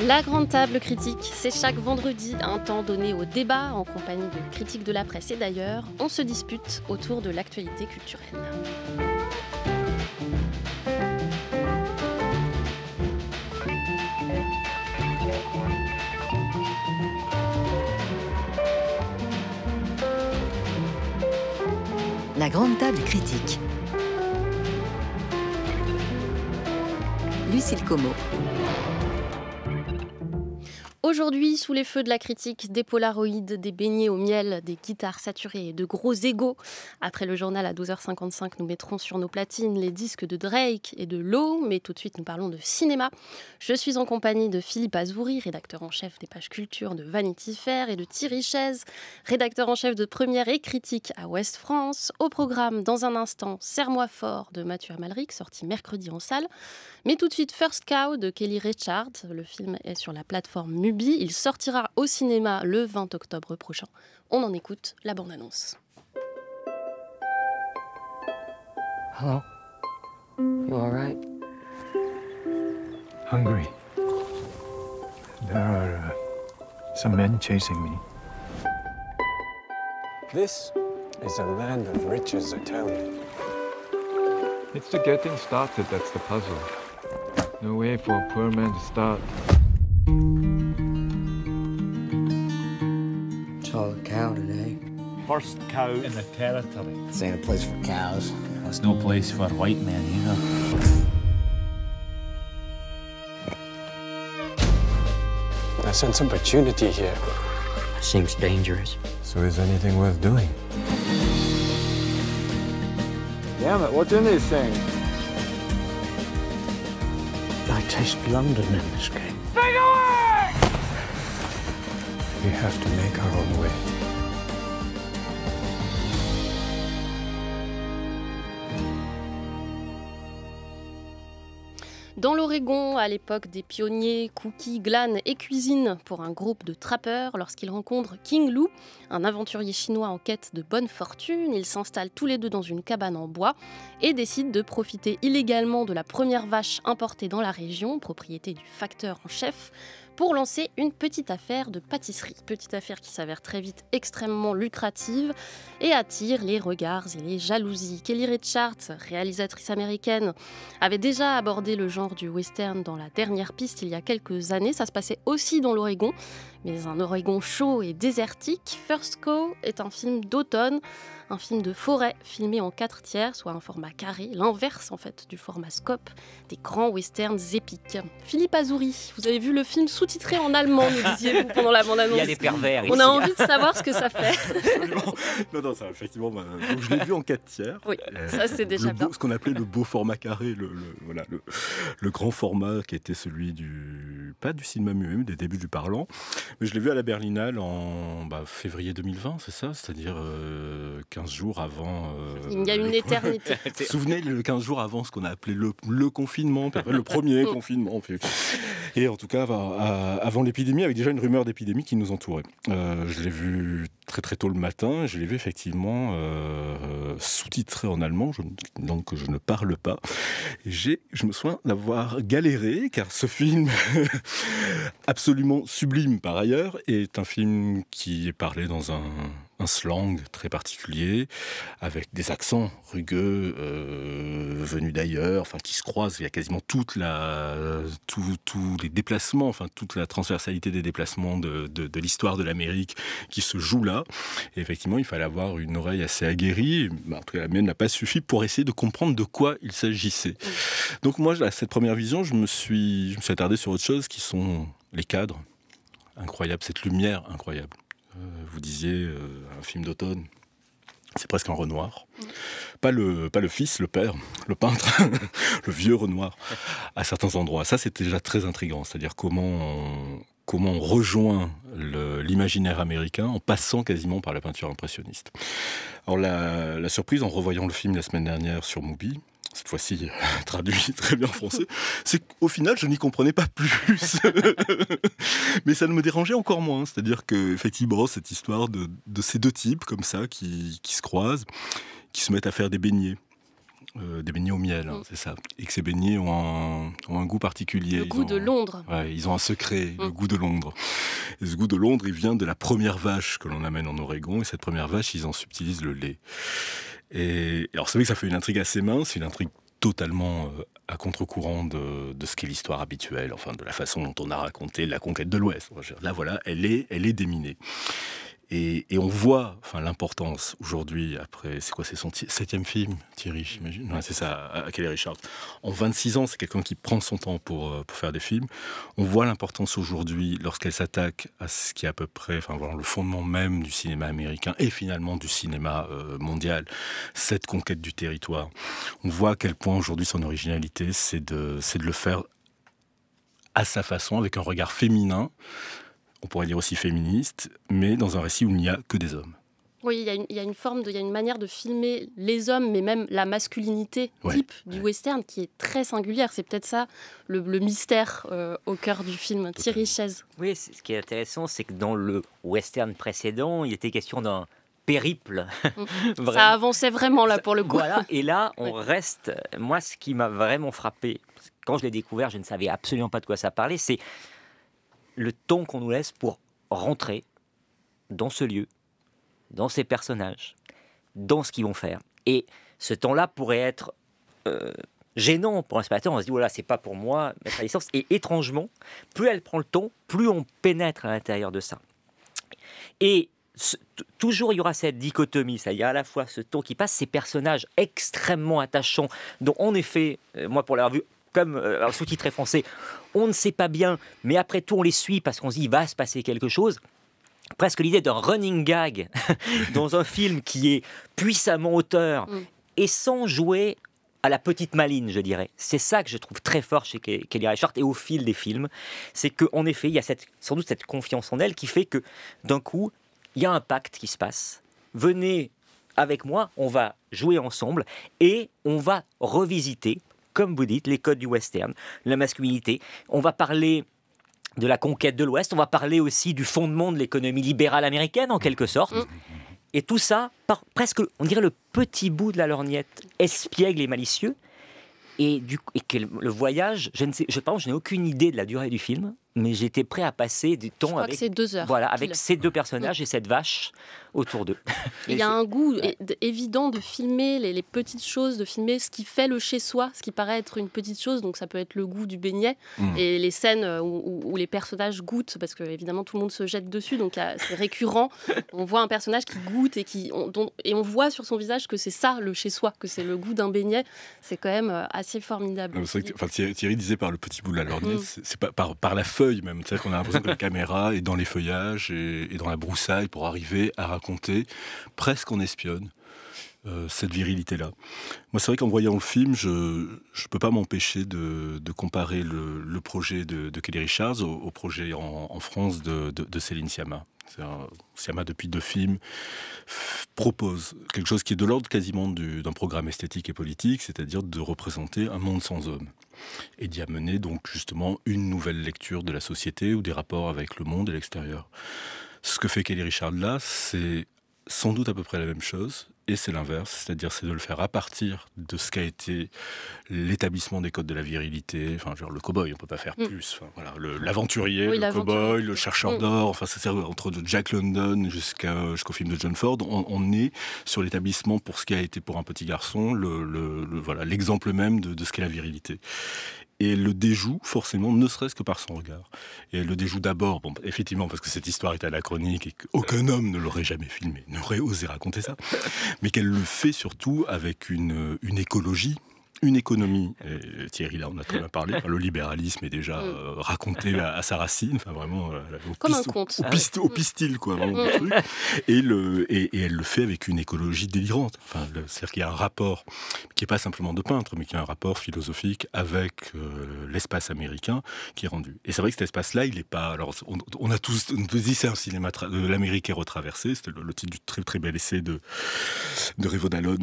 La grande table critique, c'est chaque vendredi un temps donné au débat en compagnie de critiques de la presse et d'ailleurs, on se dispute autour de l'actualité culturelle. La grande table critique. Lucille Como. Aujourd'hui, sous les feux de la critique, des polaroïdes, des beignets au miel, des guitares saturées et de gros égos. Après le journal à 12h55, nous mettrons sur nos platines les disques de Drake et de Low, mais tout de suite nous parlons de cinéma. Je suis en compagnie de Philippe Azoury, rédacteur en chef des pages culture de Vanity Fair, et de Thierry Chaise, rédacteur en chef de Première et Critique à Ouest France. Au programme, dans un instant, Serre-moi fort de Mathieu Amalric, sorti mercredi en salle. Mais tout de suite, First Cow de Kelly Reichardt. Le film est sur la plateforme Mubi. Il sortira au cinéma le 20 octobre prochain. On en écoute la bande-annonce. Hello? You all right? Hungry. There are some men chasing me. This is a land of riches, I tell you. It's the getting started that's the puzzle. No way for a poor man to start. Saw a cow today. First cow in the territory. This ain't a place for cows. Well, it's no place for white men either. I sense opportunity here. Seems dangerous. So is anything worth doing? Damn it, what's in these things? I taste London in this game. We have to make our own way. Dans l'Oregon, à l'époque des pionniers, cookies, glanes et cuisine pour un groupe de trappeurs, lorsqu'ils rencontrent King Lou, un aventurier chinois en quête de bonne fortune, ils s'installent tous les deux dans une cabane en bois et décident de profiter illégalement de la première vache importée dans la région, propriété du facteur en chef, pour lancer une petite affaire de pâtisserie. Petite affaire qui s'avère très vite extrêmement lucrative et attire les regards et les jalousies. Kelly Reichardt, réalisatrice américaine, avait déjà abordé le genre du western dans La Dernière piste il y a quelques années. Ça se passait aussi dans l'Oregon, mais un Oregon chaud et désertique. First Cow est un film d'automne, un film de forêt filmé en 4/3, soit un format carré, l'inverse en fait du format scope des grands westerns épiques. Philippe Azoury, vous avez vu le film sous-titré en allemand, nous disiez-vous pendant la bande-annonce. Il y a des pervers On ici. a envie de savoir ce que ça fait. Non, ça, effectivement, donc je l'ai vu en 4/3. Oui, ça c'est déjà bien. Ce qu'on appelait le beau format carré, le grand format qui était celui pas du cinéma muet, mais des débuts du parlant. Mais je l'ai vu à la Berlinale en février 2020, c'est ça, c'est-à-dire 15 jours avant... Il y a une éternité. Vous vous souvenez, le 15 jours avant ce qu'on a appelé le confinement, puis après le premier confinement. Et en tout cas, avant l'épidémie, avec déjà une rumeur d'épidémie qui nous entourait. Je l'ai vu très très tôt le matin, je l'ai vu effectivement sous-titré en allemand, donc que je ne parle pas. Et je me souviens d'avoir galéré, car ce film, absolument sublime par ailleurs, est un film qui est parlé dans un slang très particulier, avec des accents rugueux venus d'ailleurs, enfin qui se croisent. Il y a quasiment tous les déplacements, enfin toute la transversalité des déplacements de l'histoire de l'Amérique qui se joue là. Et effectivement, il fallait avoir une oreille assez aguerrie. En tout cas, la mienne n'a pas suffi pour essayer de comprendre de quoi il s'agissait. Donc moi, à cette première vision, je me suis attardé sur autre chose, qui sont les cadres incroyables, cette lumière incroyable. Vous disiez un film d'automne, c'est presque un Renoir. Pas le fils, le père, le peintre, le vieux Renoir, à certains endroits. Ça, c'était déjà très intriguant, c'est-à-dire comment on rejoint l'imaginaire américain en passant quasiment par la peinture impressionniste. Alors la surprise en revoyant le film la semaine dernière sur Mubi, cette fois-ci traduit très bien en français, c'est qu'au final, je n'y comprenais pas plus. Mais ça ne me dérangeait encore moins. C'est-à-dire qu'effectivement, cette histoire de ces deux types, comme ça, qui se croisent, qui se mettent à faire des beignets. Des beignets au miel, c'est ça. Et que ces beignets ont un goût particulier. Le goût de Londres. Ouais, ils ont un secret, le goût de Londres. Et ce goût de Londres, il vient de la première vache que l'on amène en Oregon. Et cette première vache, ils en subtilisent le lait. Et alors c'est vrai que ça fait une intrigue assez mince, une intrigue totalement à contre-courant de ce qu'est l'histoire habituelle, enfin de la façon dont on a raconté la conquête de l'Ouest. Là, voilà, elle est déminée. Et on voit l'importance aujourd'hui, après, c'est quoi, c'est son 7e film, Thierry, j'imagine. Ouais, c'est ça, Kelly Reichardt. En 26 ans, c'est quelqu'un qui prend son temps pour faire des films. On voit l'importance aujourd'hui, lorsqu'elle s'attaque à ce qui est à peu près le fondement même du cinéma américain et finalement du cinéma mondial, cette conquête du territoire. On voit à quel point aujourd'hui son originalité, c'est de le faire à sa façon, avec un regard féminin, on pourrait dire aussi féministe, mais dans un récit où il n'y a que des hommes. Oui, il y a une manière de filmer les hommes, mais même la masculinité type du western qui est très singulière. C'est peut-être ça le mystère au cœur du film. Thierry Chaise. Oui, ce qui est intéressant, c'est que dans le western précédent, il était question d'un périple. Ça avançait vraiment là pour le coup. Voilà, et là, on reste... Moi, ce qui m'a vraiment frappé, quand je l'ai découvert, je ne savais absolument pas de quoi ça parlait, c'est le temps qu'on nous laisse pour rentrer dans ce lieu, dans ces personnages, dans ce qu'ils vont faire. Et ce temps-là pourrait être gênant pour un spectateur. On se dit, voilà, c'est pas pour moi, mettre à distance. Et étrangement, plus elle prend le temps, plus on pénètre à l'intérieur de ça. Et toujours, il y aura cette dichotomie, c'est-à-dire à la fois ce temps qui passe, ces personnages extrêmement attachants, dont en effet, moi pour l'avoir vu, comme sous-titré français, on ne sait pas bien, mais après tout, on les suit parce qu'on se dit, il va se passer quelque chose. Presque l'idée d'un running gag dans un film qui est puissamment auteur et sans jouer à la petite maline, je dirais. C'est ça que je trouve très fort chez Kelly Reichardt et au fil des films. C'est qu'en effet, il y a sans doute cette confiance en elle qui fait que d'un coup, il y a un pacte qui se passe. Venez avec moi, on va jouer ensemble et on va revisiter, comme vous dites, les codes du western, la masculinité. On va parler de la conquête de l'Ouest, on va parler aussi du fondement de l'économie libérale américaine, en quelque sorte. Et tout ça, par presque, on dirait, le petit bout de la lorgnette espiègle et malicieux. Et que le voyage, je n'ai aucune idée de la durée du film, mais j'étais prêt à passer du temps avec, c'est 2 heures. Voilà, avec ces deux personnages et cette vache autour d'eux. Il y a un goût évident de filmer les petites choses, de filmer ce qui fait le chez-soi, ce qui paraît être une petite chose, donc ça peut être le goût du beignet, et les scènes où les personnages goûtent, parce que évidemment tout le monde se jette dessus, donc c'est récurrent, on voit un personnage qui goûte et on voit sur son visage que c'est ça le chez-soi, que c'est le goût d'un beignet, c'est quand même assez formidable. C'est vrai que, Thierry disait par le petit bout de la lorgnette, c'est par la feuille même, c'est-à-dire qu'on a l'impression que la caméra est dans les feuillages et dans la broussaille pour arriver à raconter, presque en espionne, cette virilité-là. Moi, c'est vrai qu'en voyant le film, je ne peux pas m'empêcher de comparer le projet de Kelly Reichardt au projet en France de Céline Sciamma. Sciamma, depuis 2 films, propose quelque chose qui est de l'ordre quasiment d'un programme esthétique et politique, c'est-à-dire de représenter un monde sans hommes et d'y amener donc justement une nouvelle lecture de la société ou des rapports avec le monde et l'extérieur. Ce que fait Kelly Reichardt là, c'est sans doute à peu près la même chose, et c'est l'inverse, c'est-à-dire c'est de le faire à partir de ce qu'a été l'établissement des codes de la virilité, genre le cow-boy, on ne peut pas faire plus, l'aventurier, le cow-boy, le chercheur d'or, c'est entre Jack London jusqu'au film de John Ford, on est sur l'établissement pour ce qui a été pour un petit garçon, l'exemple même de ce qu'est la virilité. Et elle le déjoue forcément, ne serait-ce que par son regard. Et elle le déjoue d'abord, effectivement, parce que cette histoire est anachronique et qu'aucun homme ne l'aurait jamais filmé, n'aurait osé raconter ça, mais qu'elle le fait surtout avec une écologie, une économie. Et Thierry, là, on a très bien parlé. Le libéralisme est déjà raconté à sa racine, vraiment comme un conte. Au pistil, quoi, vraiment le truc. Et elle le fait avec une écologie délirante. C'est-à-dire qu'il y a un rapport qui n'est pas simplement de peintre, mais qui a un rapport philosophique avec l'espace américain qui est rendu. Et c'est vrai que cet espace-là, il n'est pas. Alors, on a tous dit c'est un cinéma l'Amérique est retraversée. C'était le titre du très très bel essai de Revaud Dallon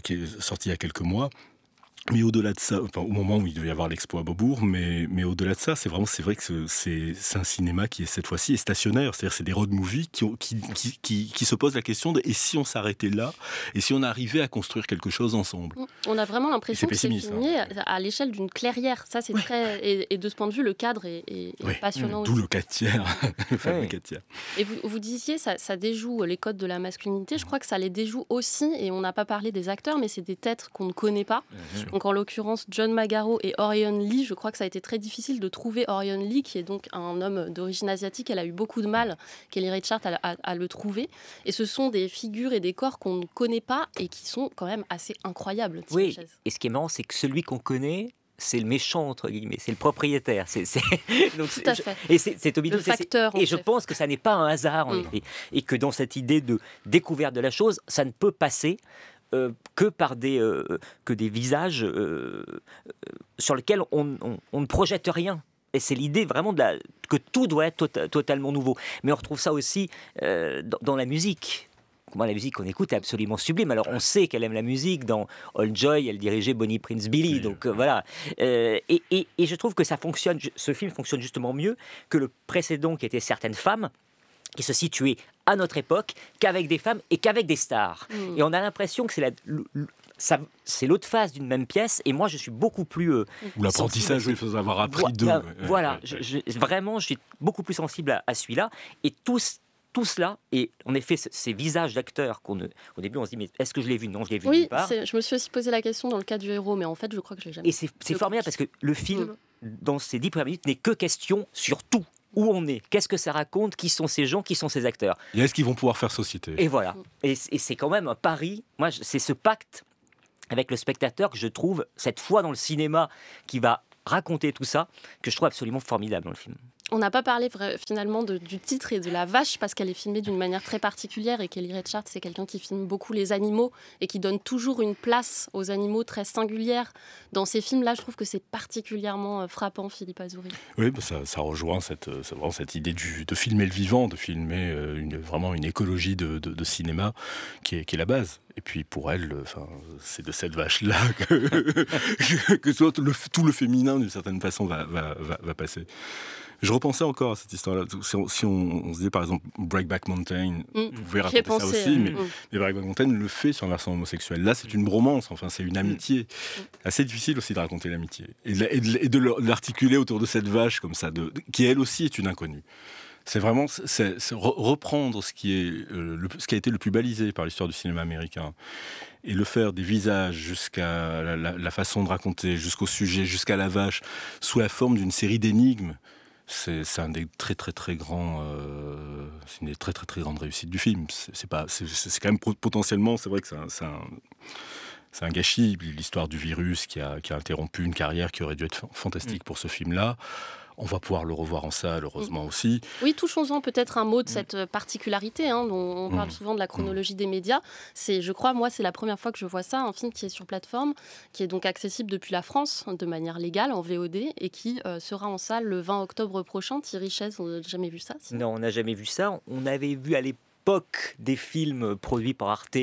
qui est sorti il y a quelques mois. Mais au-delà de ça, enfin, au moment où il devait y avoir l'expo à Beaubourg, mais au-delà de ça, c'est vrai que c'est un cinéma qui, cette fois-ci, est stationnaire. C'est-à-dire c'est des road movies qui se posent la question de « et si on s'arrêtait là ? Et si on arrivait à construire quelque chose ensemble ?» On a vraiment l'impression que c'est filmé hein. à l'échelle d'une clairière. Ça, c'est très... Et de ce point de vue, le cadre est passionnant D'où aussi. le 4/3, le fameux 4/3. Et vous disiez, ça déjoue les codes de la masculinité. Je crois que ça les déjoue aussi, et on n'a pas parlé des acteurs, mais c'est des têtes qu'on ne connaît pas. Donc en l'occurrence, John Magaro et Orion Lee, je crois que ça a été très difficile de trouver Orion Lee, qui est donc un homme d'origine asiatique. Elle a eu beaucoup de mal, Kelly Reichardt, à le trouver. Et ce sont des figures et des corps qu'on ne connaît pas et qui sont quand même assez incroyables. Oui, et ce qui est marrant, c'est que celui qu'on connaît, c'est le méchant, entre guillemets, c'est le propriétaire. Donc, tout à fait. Et c'est le facteur. Et je pense que ça n'est pas un hasard, en effet. Et que dans cette idée de découverte de la chose, ça ne peut passer que par des visages sur lesquels on ne projette rien. Et c'est l'idée vraiment que tout doit être totalement nouveau. Mais on retrouve ça aussi dans la musique. Moi, la musique qu'on écoute est absolument sublime. Alors, on sait qu'elle aime la musique. Dans All Joy, elle dirigeait Bonnie Prince Billy. Donc, voilà. Et je trouve que ce film fonctionne justement mieux que le précédent, qui était Certaines femmes, qui se situait à notre époque, qu'avec des femmes et qu'avec des stars. Et on a l'impression que c'est l'autre face d'une même pièce, et moi je suis beaucoup plus... Ou l'apprentissage, il faut avoir appris d'eux. Voilà, vraiment je suis beaucoup plus sensible à celui-là, et tout cela, et en effet ces visages d'acteurs au début on se dit mais est-ce que je l'ai vu? Non, je l'ai vu nulle part. Je me suis aussi posé la question dans le cas du héros, mais en fait je crois que je l'ai jamais vu. Et c'est formidable parce que le film, dans ces 10 premières minutes, n'est que question sur tout. Où on est, qu'est-ce que ça raconte, qui sont ces gens, qui sont ces acteurs. Et est-ce qu'ils vont pouvoir faire société? Et voilà. Et c'est quand même un pari. Moi, c'est ce pacte avec le spectateur que je trouve, cette foi dans le cinéma qui va raconter tout ça, que je trouve absolument formidable dans le film. On n'a pas parlé finalement du titre et de la vache parce qu'elle est filmée d'une manière très particulière, et Kelly Reichardt, c'est quelqu'un qui filme beaucoup les animaux et qui donne toujours une place aux animaux très singulière. Dans ces films-là, je trouve que c'est particulièrement frappant, Philippe Azouri. Oui, ça rejoint cette idée de filmer le vivant, de filmer vraiment une écologie de cinéma qui est la base. Et puis pour elle, c'est de cette vache-là que tout le féminin, d'une certaine façon, va passer. Je repensais encore à cette histoire-là. Si on se disait par exemple Breakback Mountain, vous pouvez raconter ça aussi, mais Breakback Mountain le fait sur un versant homosexuel. Là, c'est une bromance, enfin, c'est une amitié. Assez difficile aussi de raconter l'amitié. Et de l'articuler autour de cette vache comme ça, qui elle aussi est une inconnue. C'est vraiment reprendre ce qui a été le plus balisé par l'histoire du cinéma américain et le faire des visages jusqu'à la façon de raconter, jusqu'au sujet, jusqu'à la vache, sous la forme d'une série d'énigmes. C'est un des très très très grands, c'est une des très très très grandes réussites du film. C'est quand même potentiellement, c'est vrai que c'est un gâchis, l'histoire du virus qui a interrompu une carrière qui aurait dû être fantastique pour ce film-là. On va pouvoir le revoir en salle, heureusement aussi. Oui, touchons-en peut-être un mot de cette particularité dont on parle souvent de la chronologie des médias. Je crois, moi, c'est la première fois que je vois ça, un film qui est sur plateforme, qui est donc accessible depuis la France de manière légale en VOD et qui sera en salle le 20 octobre prochain. Thierry Chaise, on n'a jamais vu ça? Non, on n'a jamais vu ça. On avait vu à l'époque des films produits par Arte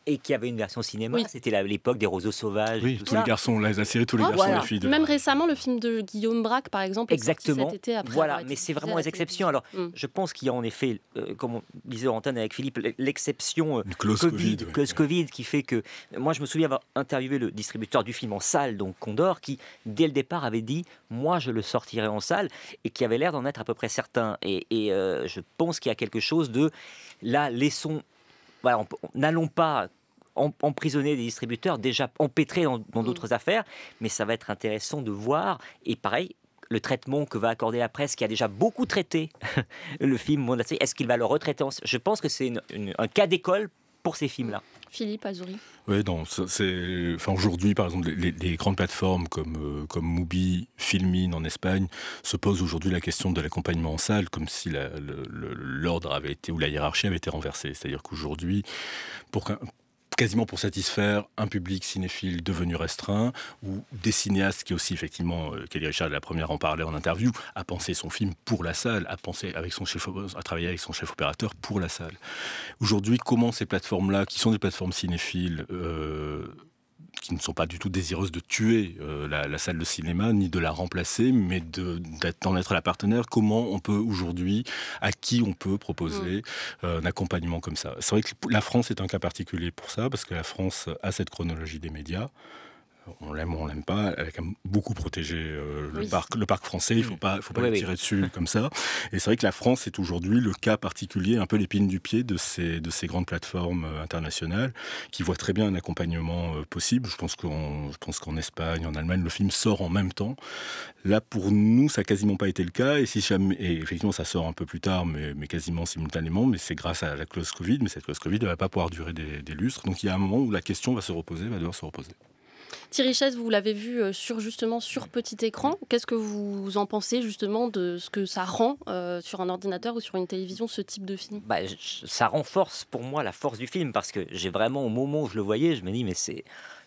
et qui avait une version cinéma. Oui. C'était l'époque des Roseaux sauvages. Oui, tous les garçons, la série Tous les garçons et les filles. Même récemment, le film de Guillaume Braque, par exemple, exactement. Est sorti cet été après. Voilà, mais c'est vraiment les exceptions. Alors, je pense qu'il y a en effet, comme on disait en antenne avec Philippe, l'exception Covid qui fait que... Moi, je me souviens avoir interviewé le distributeur du film en salle, donc Condor, qui, dès le départ, avait dit « Moi, je le sortirai en salle » et qui avait l'air d'en être à peu près certain. Et je pense qu'il y a quelque chose de... Là, laissons... Voilà, n'allons pas emprisonner des distributeurs déjà empêtrés dans d'autres affaires, mais ça va être intéressant de voir. Et pareil, le traitement que va accorder la presse, qui a déjà beaucoup traité le film Monde, est-ce qu'il va le retraiter Je pense que c'est un cas d'école pour ces films-là. Philippe Azouri. Oui, aujourd'hui, par exemple, les grandes plateformes comme Mubi, Filmin en Espagne se posent aujourd'hui la question de l'accompagnement en salle, comme si l'ordre avait été, ou la hiérarchie avait été renversée. C'est-à-dire qu'aujourd'hui, quasiment pour satisfaire un public cinéphile devenu restreint, ou des cinéastes qui aussi, effectivement, Kelly Reichardt, la première en parlait en interview, a pensé son film pour la salle, a travaillé avec son chef opérateur pour la salle. Aujourd'hui, comment ces plateformes-là, qui sont des plateformes cinéphiles, qui ne sont pas du tout désireuses de tuer la salle de cinéma, ni de la remplacer, mais d'en être la partenaire. Comment on peut aujourd'hui, à qui on peut proposer un accompagnement comme ça. C'est vrai que la France est un cas particulier pour ça, parce que la France a cette chronologie des médias. On l'aime ou on l'aime pas, elle a quand même beaucoup protégé le parc français, il ne faut pas le tirer dessus comme ça. Et c'est vrai que la France est aujourd'hui le cas particulier, un peu l'épine du pied de ces grandes plateformes internationales qui voient très bien un accompagnement possible. Je pense qu'en Espagne, en Allemagne, le film sort en même temps. Là, pour nous, ça n'a quasiment pas été le cas. Et effectivement, ça sort un peu plus tard, mais quasiment simultanément. Mais c'est grâce à la clause Covid. Mais cette clause Covid, elle ne va pas pouvoir durer des lustres. Donc il y a un moment où la question va devoir se reposer. Thierry Chaise, vous l'avez vu sur petit écran. Qu'est-ce que vous en pensez justement de ce que ça rend sur un ordinateur ou sur une télévision, ce type de film ? Ça renforce pour moi la force du film, parce que j'ai vraiment, au moment où je le voyais, je me dis, mais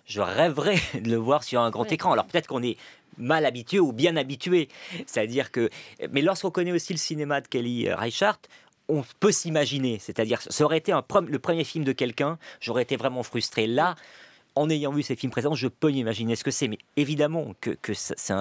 je rêverais de le voir sur un grand écran. Alors peut-être qu'on est mal habitué ou bien habitué. C'est-à-dire que... Mais lorsqu'on connaît aussi le cinéma de Kelly Reichardt, on peut s'imaginer. C'est-à-dire, ça aurait été le premier film de quelqu'un, j'aurais été vraiment frustré. Là, en ayant vu ces films précédents, je peux imaginer ce que c'est. Mais évidemment que c'est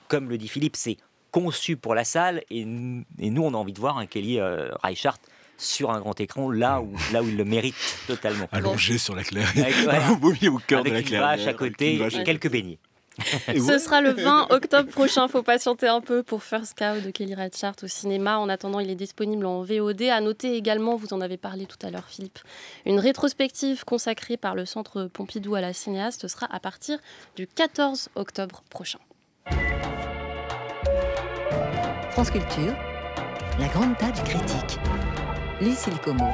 comme le dit Philippe, c'est conçu pour la salle. Et nous, on a envie de voir un Kelly Reichardt sur un grand écran, là où il le mérite totalement. Allongé sur la clairière, au cœur de la clairière, avec une vache à côté et quelques beignets. Ce sera le 20 octobre prochain. Faut patienter un peu pour First Cow de Kelly Reichardt au cinéma. En attendant, il est disponible en VOD. À noter également, vous en avez parlé tout à l'heure, Philippe, une rétrospective consacrée par le Centre Pompidou à la cinéaste sera à partir du 14 octobre prochain. France Culture, la grande table critique. Lucille Como.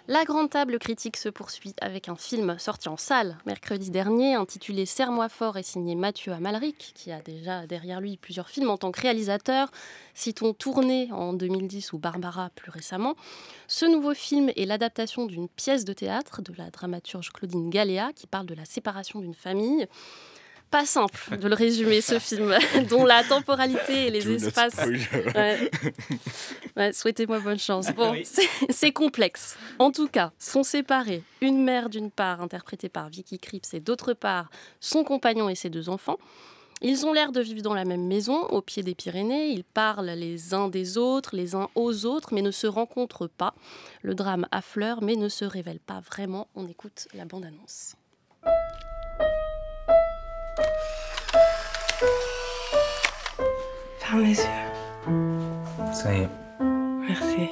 La grande table critique se poursuit avec un film sorti en salle mercredi dernier, intitulé Serre-moi fort et signé Mathieu Amalric, qui a déjà derrière lui plusieurs films en tant que réalisateur. Citons Tournée en 2010 ou Barbara plus récemment. Ce nouveau film est l'adaptation d'une pièce de théâtre de la dramaturge Claudine Galéa qui parle de la séparation d'une famille. Pas simple de le résumer, ce film, dont la temporalité et les espaces... souhaitez-moi bonne chance. Bon, c'est complexe. En tout cas, sont séparés une mère d'une part, interprétée par Vicky Krieps, et d'autre part, son compagnon et ses 2 enfants. Ils ont l'air de vivre dans la même maison, au pied des Pyrénées. Ils parlent les uns des autres, les uns aux autres, mais ne se rencontrent pas. Le drame affleure, mais ne se révèle pas vraiment. On écoute la bande-annonce. Ferme les yeux. Ça y est. Merci.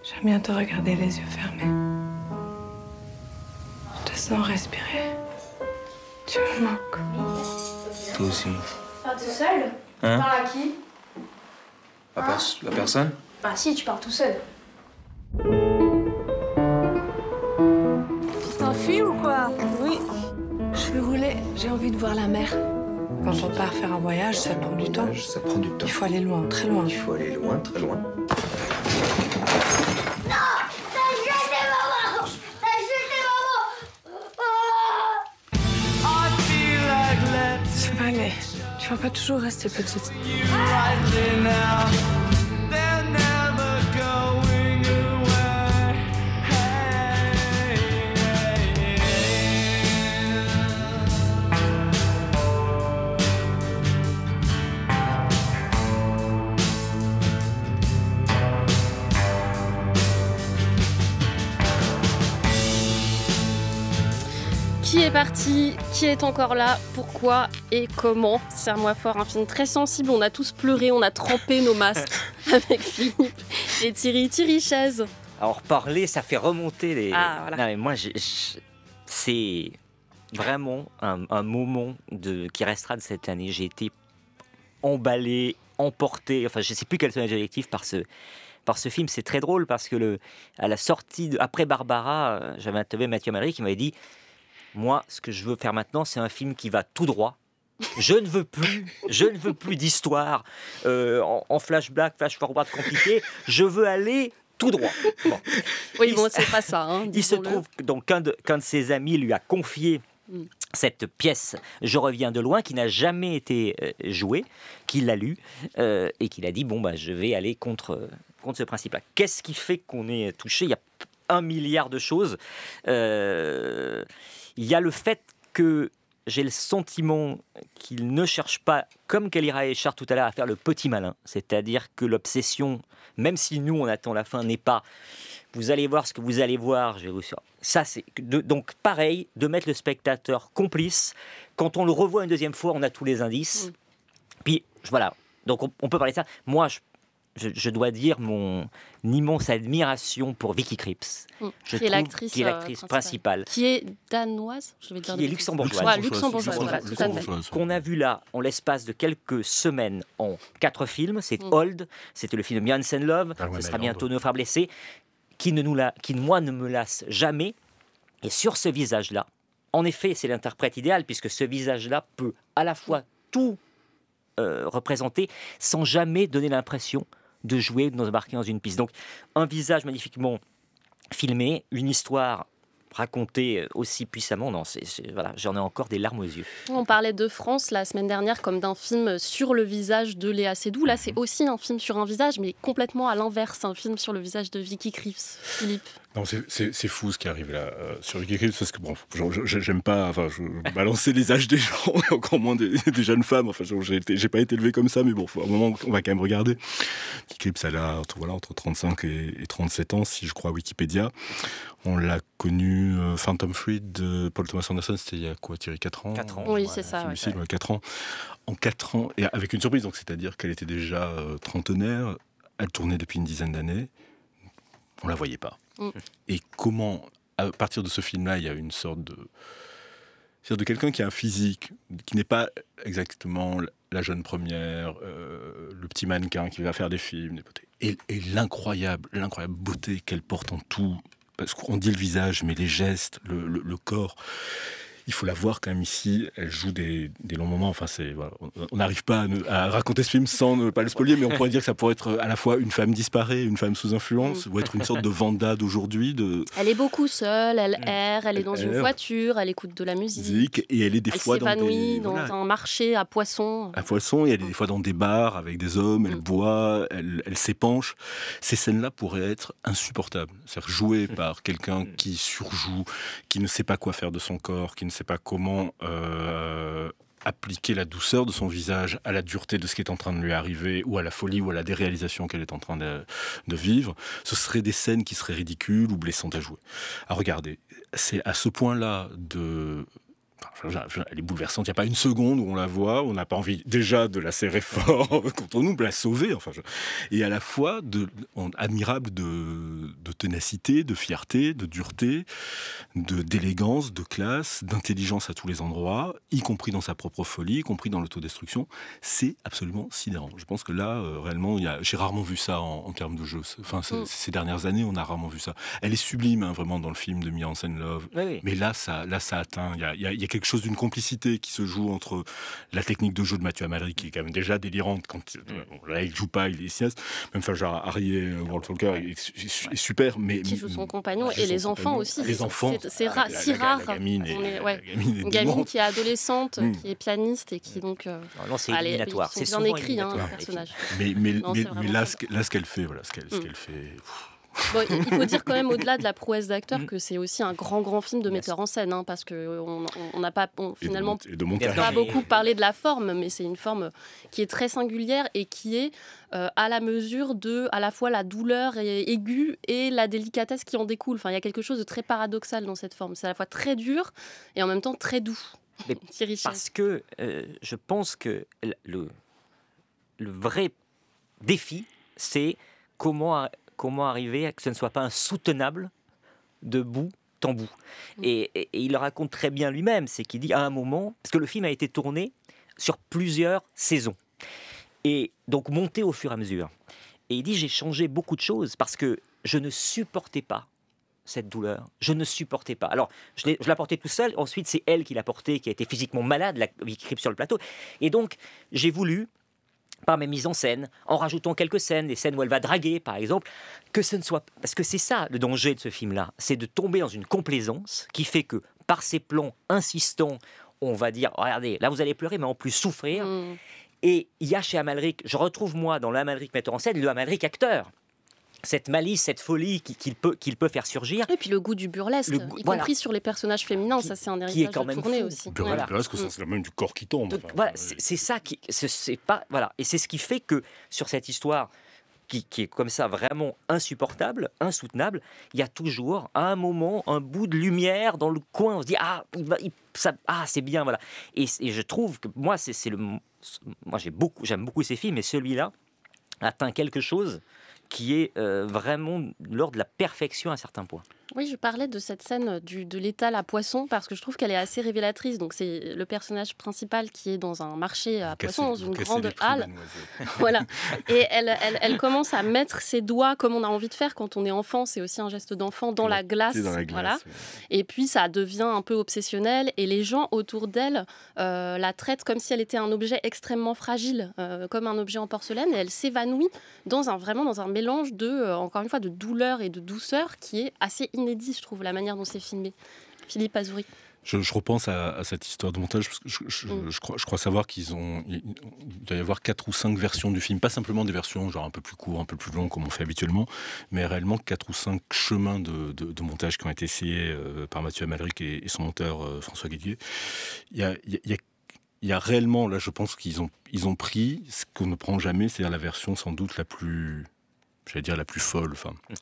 J'aime bien te regarder les yeux fermés. Je te sens respirer. Tu me manques. Toi aussi. Pas tout seul. Hein? Tu parles à qui? La personne? Bah si, tu parles tout seul. Tu t'enfuis ou quoi? Oui. Je suis roulée. J'ai envie de voir la mer. Quand on part faire un voyage, ça prend du temps. Ça prend du temps. Il faut aller loin, très loin. Il faut aller loin, très loin. C'est pas aller. Tu vas pas toujours rester petite. Qui est parti? Qui est encore là? Pourquoi et comment? Serre-moi fort, un film très sensible. On a tous pleuré, on a trempé nos masques avec Philippe et Thierry Chaise. Alors parler, ça fait remonter les... Voilà. Non, mais moi, c'est vraiment un moment qui restera de cette année. J'ai été emballé, emporté, enfin je ne sais plus quels sont les adjectifs par ce film. C'est très drôle parce que à la sortie, après Barbara, j'avais interviewé Mathieu Amalric qui m'avait dit: moi, ce que je veux faire maintenant, c'est un film qui va tout droit. Je ne veux plus d'histoire en flashback, flash forward compliqué. Je veux aller tout droit. Bon. Oui, bon, c'est pas ça. Hein, il se trouve donc qu'un de ses amis lui a confié cette pièce Je reviens de loin, qui n'a jamais été jouée, qu'il l'a lu et qu'il a dit bon, je vais aller contre ce principe-là. Qu'est-ce qui fait qu'on est touché? Il y a 1 milliard de choses. Il y a le fait que j'ai le sentiment qu'il ne cherche pas, comme Kalira et Char tout à l'heure, à faire le petit malin. C'est-à-dire que l'obsession, même si nous on attend la fin, n'est pas vous allez voir ce que vous allez voir. Ça, c'est donc pareil, de mettre le spectateur complice. Quand on le revoit une deuxième fois, on a tous les indices. Puis voilà, donc on peut parler de ça. Moi, je dois dire mon immense admiration pour Vicky Krieps, qui est l'actrice principale. Qui est danoise, je vais dire. Qui est luxembourgeoise. Ouais, luxembourgeoise. Qu'on a vu là, en l'espace de quelques semaines, en 4 films. C'est Old, c'était le film de Janssen Love, ce sera bientôt Nos frères blessés, qui, moi, ne me lasse jamais. Et sur ce visage-là, en effet, c'est l'interprète idéal, puisque ce visage-là peut à la fois tout représenter, sans jamais donner l'impression de jouer, de nous embarquer dans une piste. Donc, un visage magnifiquement filmé, une histoire racontée aussi puissamment. Non, voilà, j'en ai encore des larmes aux yeux. On parlait de France la semaine dernière comme d'un film sur le visage de Léa Seydoux. Là, c'est aussi un film sur un visage, mais complètement à l'inverse, un film sur le visage de Vicky Krieps. Philippe. Non, c'est fou ce qui arrive là sur Vicky Krieps, parce que bon, j'aime pas balancer les âges des gens, encore moins des jeunes femmes. Enfin, j'ai pas été élevé comme ça, mais bon, à un moment, on va quand même regarder. Vicky Krieps, elle a entre 35 et 37 ans, si je crois Wikipédia. On l'a connue, Phantom Thread de Paul Thomas Anderson, c'était il y a quoi, Thierry, 4 ans 4 ans. Oui, c'est ça. Ouais. 4 ans. En 4 ans, et avec une surprise, donc c'est-à-dire qu'elle était déjà trentenaire, elle tournait depuis une dizaine d'années, on la voyait pas. Et comment, à partir de ce film-là, il y a une sorte de quelqu'un qui a un physique qui n'est pas exactement la jeune première, le petit mannequin qui va faire des films, et l'incroyable beauté qu'elle porte en tout, parce qu'on dit le visage, mais les gestes, le corps. Il faut la voir quand même ici, elle joue des longs moments, enfin voilà. On n'arrive pas à raconter ce film sans ne pas le spoiler, mais on pourrait dire que ça pourrait être à la fois une femme disparue, une femme sous influence, ou être une sorte de Vanda d'aujourd'hui. Elle est beaucoup seule, elle erre, elle est dans une voiture, elle écoute de la musique, et elle est des fois s'évanouit dans un marché à poissons. Et elle est des fois dans des bars avec des hommes, elle boit, elle s'épanche. Ces scènes-là pourraient être insupportables, c'est-à-dire jouées par quelqu'un qui surjoue, qui ne sait pas quoi faire de son corps, qui ne sait pas comment appliquer la douceur de son visage à la dureté de ce qui est en train de lui arriver, ou à la folie ou à la déréalisation qu'elle est en train de vivre. Ce seraient des scènes qui seraient ridicules ou blessantes à jouer. À regarder, c'est à ce point-là elle est bouleversante. Il n'y a pas une seconde où on la voit, on n'a pas envie déjà de la serrer fort contre nous, de la sauver. Et à la fois admirable de ténacité, de fierté, de dureté, d'élégance, de classe, d'intelligence à tous les endroits, y compris dans sa propre folie, y compris dans l'autodestruction. C'est absolument sidérant. Je pense que là, réellement, j'ai rarement vu ça en termes de jeu. Ces dernières années, on a rarement vu ça. Elle est sublime, vraiment, dans le film de Janssen Love. Oui. Mais là, ça atteint. Il y a quelque chose d'une complicité qui se joue entre la technique de jeu de Mathieu Amalric, qui est quand même déjà délirante quand là il joue pas, il est cinéaste, même Harry Walter est super, mais qui joue son compagnon et les enfants aussi. Les enfants, c'est si rare. La gamine une gamine qui est adolescente, qui est pianiste et qui donc non, c'est éliminatoire. C'est bien écrit, le personnage. Mais là, ce qu'elle fait, voilà, ce qu'elle fait. Bon, il faut dire quand même, au-delà de la prouesse d'acteur, que c'est aussi un grand film de metteur en scène, parce qu'on n'a pas finalement pas beaucoup parlé de la forme, mais c'est une forme qui est très singulière et qui est à la mesure de à la fois la douleur aiguë et la délicatesse qui en découle. Enfin, il y a quelque chose de très paradoxal dans cette forme. C'est à la fois très dur et en même temps très doux. Parce que je pense que le vrai défi, c'est comment arriver à que ce ne soit pas insoutenable de bout en bout. Et il le raconte très bien lui-même, c'est qu'il dit à un moment, parce que le film a été tourné sur plusieurs saisons, et donc monté au fur et à mesure. Et il dit, j'ai changé beaucoup de choses parce que je ne supportais pas cette douleur. Je ne supportais pas. Alors, je la portais tout seul, ensuite c'est elle qui l'a portée, qui a été physiquement malade, la Vicky Krieps sur le plateau. Et donc, j'ai voulu, par mes mises en scène, en rajoutant quelques scènes, des scènes où elle va draguer, par exemple, que ce ne soit... Parce que c'est ça, le danger de ce film-là, c'est de tomber dans une complaisance qui fait que, par ces plans insistants, on va dire, regardez, là vous allez pleurer, mais en plus souffrir. Et il y a chez Amalric, je retrouve moi, dans le Amalric metteur en scène, le Amalric acteur. cette malice, cette folie qu'il peut faire surgir. Et puis le goût du burlesque, y compris sur les personnages féminins, ça c'est un héritage de tournée aussi. Burlesque, c'est même du corps qui tombe. Voilà, c'est ça qui, c'est pas, voilà, et c'est ce qui fait que sur cette histoire qui est comme ça vraiment insupportable, insoutenable, il y a toujours à un moment un bout de lumière dans le coin. On se dit c'est bien, voilà. Et je trouve que moi j'aime beaucoup ces films, et celui-là atteint quelque chose qui est vraiment l'ordre de la perfection à certains points. Oui, je parlais de cette scène de l'étal à poissons parce que je trouve qu'elle est assez révélatrice. Donc c'est le personnage principal qui est dans un marché à poissons, dans une grande halle. Voilà. Et elle commence à mettre ses doigts comme on a envie de faire quand on est enfant. C'est aussi un geste d'enfant dans la glace. Voilà. Ouais. Et puis ça devient un peu obsessionnel et les gens autour d'elle la traitent comme si elle était un objet extrêmement fragile, comme un objet en porcelaine. Et elle s'évanouit vraiment dans un mélange encore une fois, de douleur et de douceur qui est assez inédit, je trouve, la manière dont c'est filmé. Philippe Azouri. Je repense à cette histoire de montage, parce que je crois savoir il doit y avoir 4 ou 5 versions du film, pas simplement des versions genre un peu plus courtes, un peu plus longues comme on fait habituellement, mais réellement 4 ou 5 chemins de montage qui ont été essayés par Mathieu Amalric et son monteur François Guédier. Il y a réellement, là je pense qu'ils ont pris ce qu'on ne prend jamais, c'est-à-dire la version sans doute la plus folle,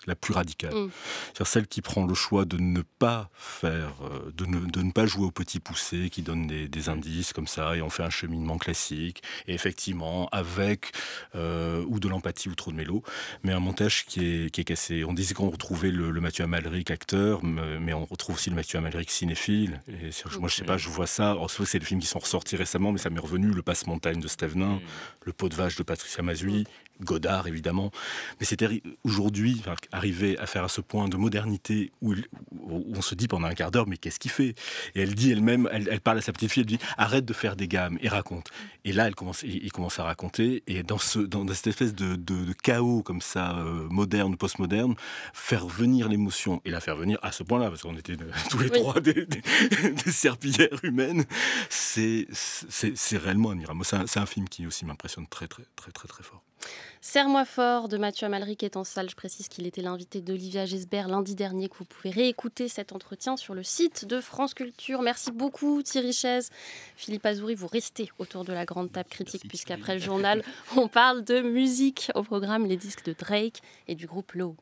la plus radicale. C'est-à-dire celle qui prend le choix de ne pas faire, de ne pas jouer au petit poussé, qui donne des indices comme ça, et on fait un cheminement classique, et effectivement, avec ou de l'empathie ou trop de mélo, mais un montage qui est cassé. On disait qu'on retrouvait le Mathieu Amalric acteur, mais on retrouve aussi le Mathieu Amalric cinéphile. Et moi, je sais pas, je vois ça, c'est des films qui sont ressortis récemment, mais ça m'est revenu, le Passe-Montagne de Stévenin, le Pot de Vache de Patricia Mazui, Godard, évidemment. Mais c'était aujourd'hui, arriver à faire à ce point de modernité où on se dit pendant un quart d'heure, mais qu'est-ce qu'il fait ? Et elle dit elle-même, elle parle à sa petite fille, elle dit arrête de faire des gammes et raconte. Et là, il commence à raconter. Et dans cette espèce de chaos comme ça, moderne, postmoderne, faire venir l'émotion et la faire venir à ce point-là, parce qu'on était tous les trois des serpillères humaines, c'est réellement admirable. Moi, c'est un film qui aussi m'impressionne très, très, très, très, très fort. Serre-moi fort de Mathieu Amalric est en salle. Je précise qu'il était l'invité d'Olivia Gesbert lundi dernier, que vous pouvez réécouter cet entretien sur le site de France Culture. Merci beaucoup Thierry Chaise. Philippe Azouri, vous restez autour de la grande table critique puisqu'après le journal, on parle de musique. Au programme, les disques de Drake et du groupe Low.